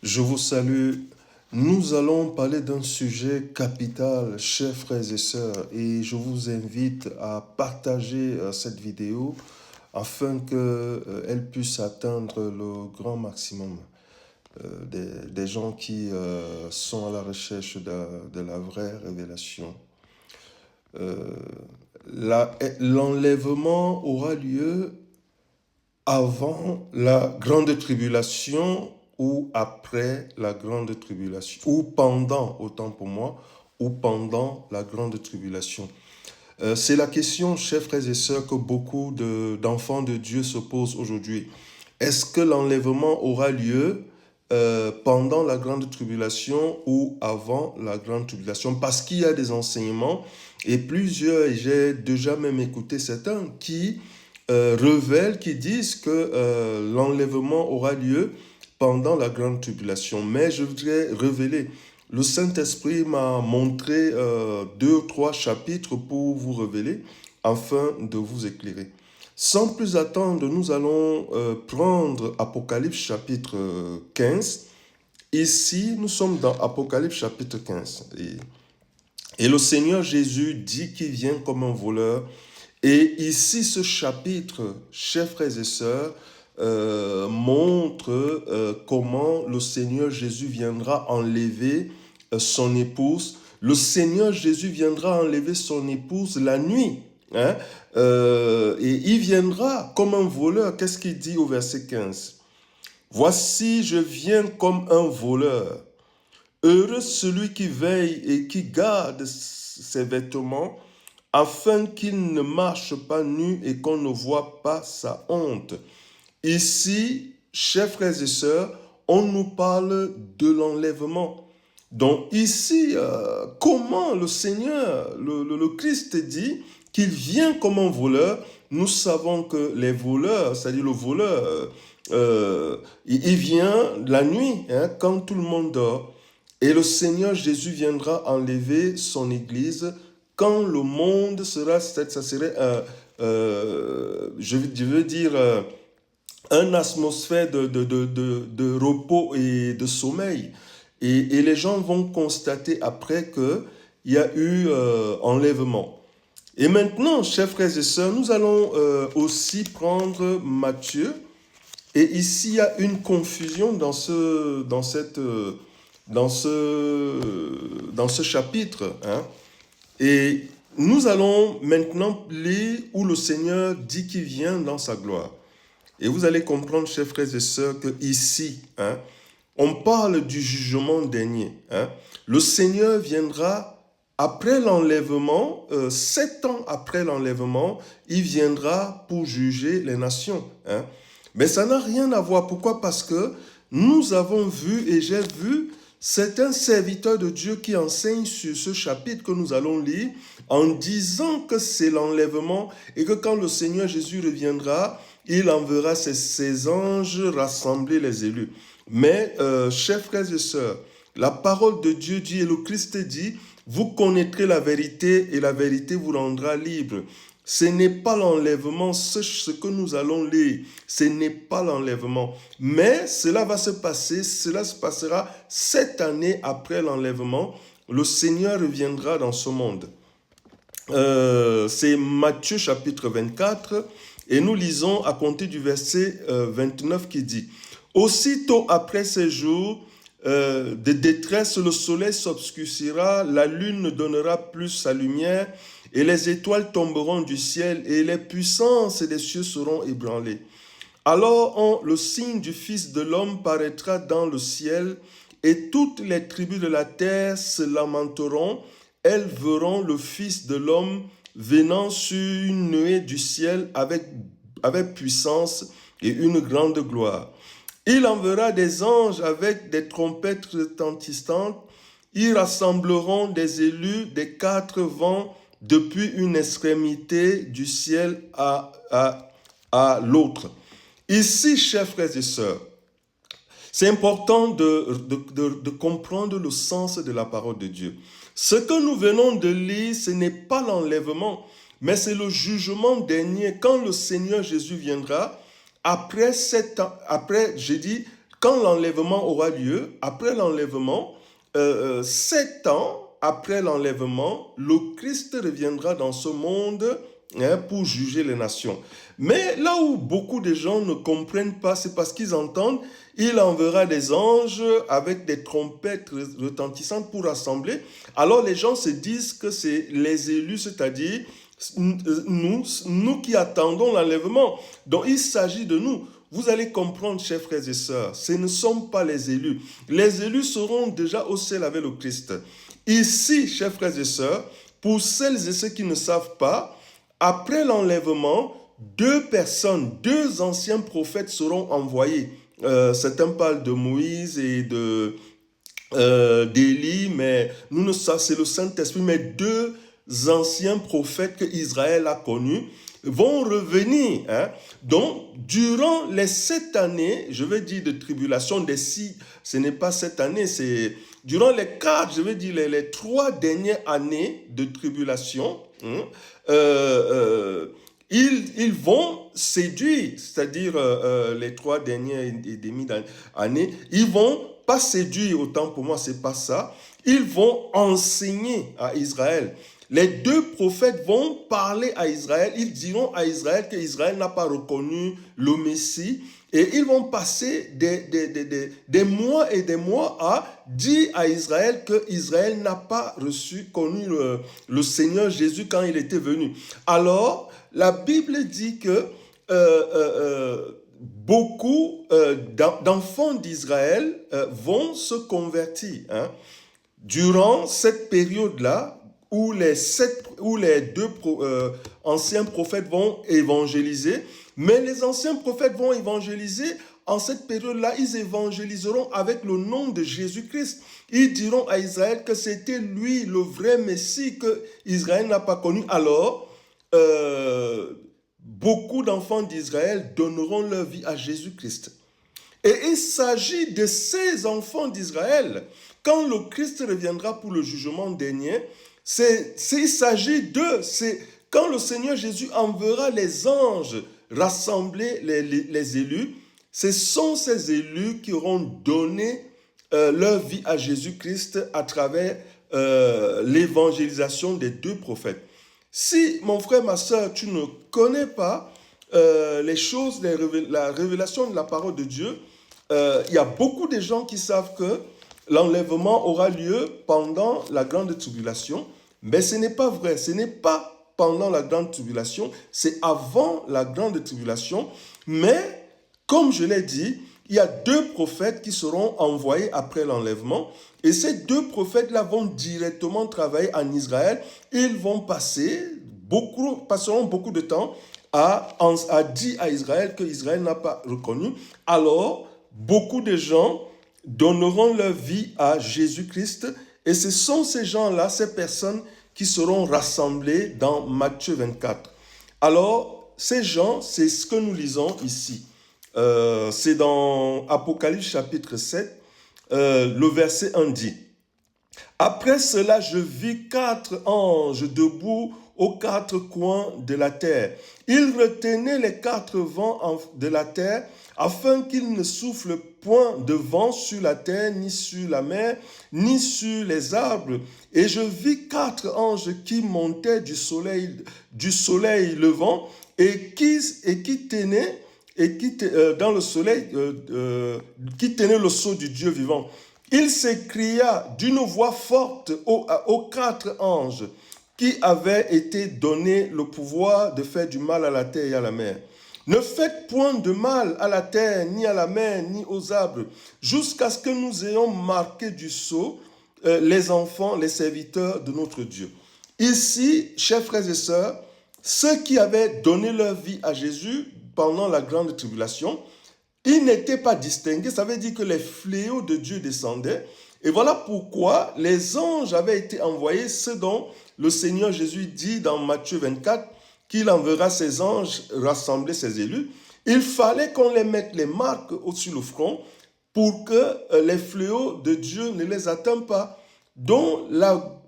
Je vous salue. Nous allons parler d'un sujet capital, chers frères et sœurs, et je vous invite à partager cette vidéo afin qu'elle puisse atteindre le grand maximum des gens qui sont à la recherche de la vraie révélation. L'enlèvement aura lieu avant la grande tribulation ou après la grande tribulation, ou pendant, autant pour moi, ou pendant la grande tribulation. C'est la question, chers frères et sœurs, que beaucoup d'enfants de Dieu se posent aujourd'hui. Est-ce que l'enlèvement aura lieu pendant la grande tribulation ou avant la grande tribulation? Parce qu'il y a des enseignements, et plusieurs, et j'ai déjà même écouté certains, qui révèlent, qui disent que l'enlèvement aura lieu pendant la grande tribulation. Mais je voudrais révéler, le Saint-Esprit m'a montré 2 ou 3 chapitres pour vous révéler, afin de vous éclairer. Sans plus attendre, nous allons prendre Apocalypse chapitre 15. Ici, nous sommes dans Apocalypse chapitre 15. Et le Seigneur Jésus dit qu'il vient comme un voleur. Et ici, ce chapitre, chers frères et sœurs, montre comment le Seigneur Jésus viendra enlever son épouse. Le Seigneur Jésus viendra enlever son épouse la nuit. Hein? Et il viendra comme un voleur. Qu'est-ce qu'il dit au verset 15? Voici, je viens comme un voleur. Heureux celui qui veille et qui garde ses vêtements, afin qu'il ne marche pas nu et qu'on ne voit pas sa honte. Ici, chers frères et sœurs, on nous parle de l'enlèvement. Donc ici, comment le Seigneur, le Christ dit qu'il vient comme un voleur. Nous savons que les voleurs, c'est-à-dire le voleur, il vient la nuit, hein, quand tout le monde dort. Et le Seigneur Jésus viendra enlever son Église quand le monde sera, ça serait, je veux dire, une atmosphère de repos et de sommeil. Et les gens vont constater après qu'il y a eu enlèvement. Et maintenant, chers frères et sœurs, nous allons aussi prendre Matthieu. Et ici, il y a une confusion dans ce chapitre. Hein. Et nous allons maintenant lire où le Seigneur dit qu'il vient dans sa gloire. Et vous allez comprendre, chers frères et sœurs, que ici, hein, on parle du jugement dernier. Hein. Le Seigneur viendra après l'enlèvement, 7 ans après l'enlèvement, il viendra pour juger les nations. Hein. Mais ça n'a rien à voir. Pourquoi? Parce que nous avons vu, et j'ai vu, certains serviteurs de Dieu qui enseignent sur ce chapitre que nous allons lire, en disant que c'est l'enlèvement et que quand le Seigneur Jésus reviendra, il enverra ses anges rassembler les élus. Mais, chers frères et sœurs, la parole de Dieu dit, et le Christ dit, vous connaîtrez la vérité et la vérité vous rendra libre. Ce n'est pas l'enlèvement, ce que nous allons lire, ce n'est pas l'enlèvement. Mais cela va se passer, cela se passera 7 années après l'enlèvement. Le Seigneur reviendra dans ce monde. C'est Matthieu chapitre 24 et nous lisons à compter du verset 29 qui dit « Aussitôt après ces jours de détresse, le soleil s'obscurcira, la lune ne donnera plus sa lumière et les étoiles tomberont du ciel et les puissances des cieux seront ébranlées. Alors le signe du Fils de l'homme paraîtra dans le ciel et toutes les tribus de la terre se lamenteront. Elles verront le Fils de l'homme venant sur une nuée du ciel avec puissance et une grande gloire. Il enverra des anges avec des trompettes retentissantes. Ils rassembleront des élus des 4 vents depuis une extrémité du ciel à l'autre. » Ici, chers frères et sœurs, c'est important de comprendre le sens de la parole de Dieu. Ce que nous venons de lire, ce n'est pas l'enlèvement, mais c'est le jugement dernier. Quand le Seigneur Jésus viendra, après 7 ans, j'ai dit, quand l'enlèvement aura lieu, après l'enlèvement, 7 ans après l'enlèvement, le Christ reviendra dans ce monde pour juger les nations. Mais là où beaucoup de gens ne comprennent pas, c'est parce qu'ils entendent, il enverra des anges avec des trompettes retentissantes pour rassembler. Alors les gens se disent que c'est les élus, c'est-à-dire nous qui attendons l'enlèvement. Donc il s'agit de nous. Vous allez comprendre, chers frères et sœurs, ce ne sont pas les élus. Les élus seront déjà au ciel avec le Christ. Ici, chers frères et sœurs, pour celles et ceux qui ne savent pas, après l'enlèvement, 2 personnes, 2 anciens prophètes seront envoyés. Certains parlent de Moïse et d'Élie, mais nous ne savons, c'est le Saint-Esprit, mais 2 anciens prophètes que Israël a connus vont revenir. Donc, durant les 7 années, je vais dire de tribulation, ce n'est pas 7 années, c'est durant les 4, je vais dire les 3 dernières années de tribulation, ils vont séduire, c'est-à-dire les 3 dernières et demie années, ils vont pas séduire, autant pour moi, c'est pas ça, ils vont enseigner à Israël. Les 2 prophètes vont parler à Israël, ils diront à Israël qu'Israël n'a pas reconnu le Messie, et ils vont passer des mois et des mois à dire à Israël qu'Israël n'a pas connu le Seigneur Jésus quand il était venu. Alors, la Bible dit que beaucoup d'enfants d'Israël vont se convertir. Durant cette période-là, où les 2 anciens prophètes vont évangéliser, mais les anciens prophètes vont évangéliser, en cette période-là, ils évangéliseront avec le nom de Jésus-Christ. Ils diront à Israël que c'était lui, le vrai Messie, que Israël n'a pas connu. Alors, beaucoup d'enfants d'Israël donneront leur vie à Jésus-Christ. Et il s'agit de ces enfants d'Israël. Quand le Christ reviendra pour le jugement dernier, il s'agit d'eux. C'est quand le Seigneur Jésus enverra les anges rassembler les élus, ce sont ces élus qui auront donné leur vie à Jésus-Christ à travers l'évangélisation des 2 prophètes. Si, mon frère, ma soeur, tu ne connais pas les choses, la révélation de la parole de Dieu, il y a beaucoup de gens qui savent que l'enlèvement aura lieu pendant la grande tribulation, mais ce n'est pas vrai. Ce n'est pas pendant la grande tribulation, c'est avant la grande tribulation. Mais, comme je l'ai dit, il y a 2 prophètes qui seront envoyés après l'enlèvement. Et ces 2 prophètes-là vont directement travailler en Israël. Ils vont passeront beaucoup de temps à dire à Israël qu'Israël n'a pas reconnu. Alors, beaucoup de gens donneront leur vie à Jésus-Christ, et ce sont ces gens-là, ces personnes qui seront rassemblées dans Matthieu 24. Alors, ces gens, c'est ce que nous lisons ici. C'est dans Apocalypse chapitre 7, le verset 1 dit: « Après cela, je vis 4 anges debout aux 4 coins de la terre. Ils retenaient les 4 vents de la terre, afin qu'il ne souffle point de vent sur la terre, ni sur la mer, ni sur les arbres. Et je vis 4 anges qui montaient du soleil levant et qui tenaient dans le soleil, qui tenaient le sceau du Dieu vivant. Il s'écria d'une voix forte aux 4 anges qui avaient été donné le pouvoir de faire du mal à la terre et à la mer: ne faites point de mal à la terre, ni à la mer, ni aux arbres, jusqu'à ce que nous ayons marqué du sceau les enfants, les serviteurs de notre Dieu. » Ici, chers frères et sœurs, ceux qui avaient donné leur vie à Jésus pendant la grande tribulation, ils n'étaient pas distingués. Ça veut dire que les fléaux de Dieu descendaient. Et voilà pourquoi les anges avaient été envoyés, ce dont le Seigneur Jésus dit dans Matthieu 24, qu'il enverra ses anges rassembler ses élus. Il fallait qu'on les mette les marques au-dessus le front pour que les fléaux de Dieu ne les atteignent pas. Donc,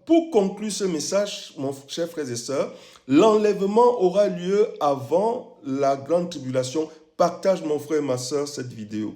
pour conclure ce message, mon cher frères et sœurs, l'enlèvement aura lieu avant la grande tribulation. Partage, mon frère et ma sœur, cette vidéo.